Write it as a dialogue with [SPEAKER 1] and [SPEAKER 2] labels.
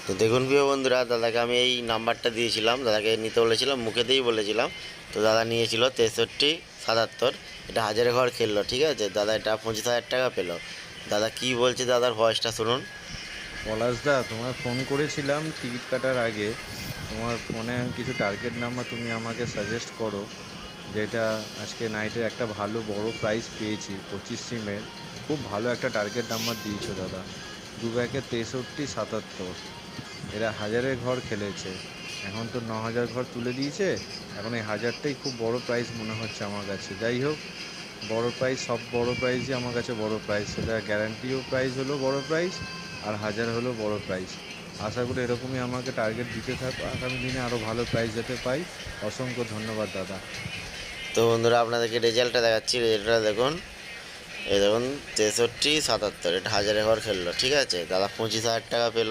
[SPEAKER 1] তো দেখুন প্রিয় বন্ধুরা, দাদাকে আমি এই নাম্বারটা দিয়েছিলাম, দাদাকে নিতে বলেছিলাম, মুখেতেই বলেছিলাম। তো দাদা নিয়েছিল 6377। এটা হাজারে ঘর খেললো, ঠিক আছে। দাদা এটা 25,000 টাকা পেলো। দাদা কি বলছে, দাদার ভয়েসটা শুনুন।
[SPEAKER 2] পলাশদা, তোমায় ফোন করেছিলাম টিকিট কাটার আগে। তোমার ফোনে কিছু টার্গেট নাম্বার তুমি আমাকে সাজেস্ট করো, যেটা আজকে নাইটের একটা ভালো বড় প্রাইজ পেয়েছি। 25 সিমের খুব ভালো একটা টার্গেট নাম্বার দিয়েছো দাদা। দু ব্যাকে 6377। এরা হাজারের ঘর খেলেছে, এখন তো 9,000 ঘর তুলে দিয়েছে। এখন এই হাজারটাই খুব বড় প্রাইজ মনে হচ্ছে আমার কাছে। যাই হোক, বড় প্রাইজ, সব বড় প্রাইজই আমার কাছে বড় প্রাইজ। সেটা গ্যারান্টিও প্রাইজ হলো বড় প্রাইজ, আর হাজার হলো বড় প্রাইজ। আশা করি এরকমই আমাকে টার্গেট দিতে থাকো, আগামী দিনে আরও ভালো প্রাইজ যাতে পাই। অসংখ্য ধন্যবাদ দাদা।
[SPEAKER 1] তো বন্ধুরা, আপনাদেরকে রেজাল্টটা দেখাচ্ছি। রেজাল্টটা দেখুন, এই দেখুন 6377, এটা হাজারে ঘর খেললো, ঠিক আছে। দাদা 25,000 টাকা পেলো।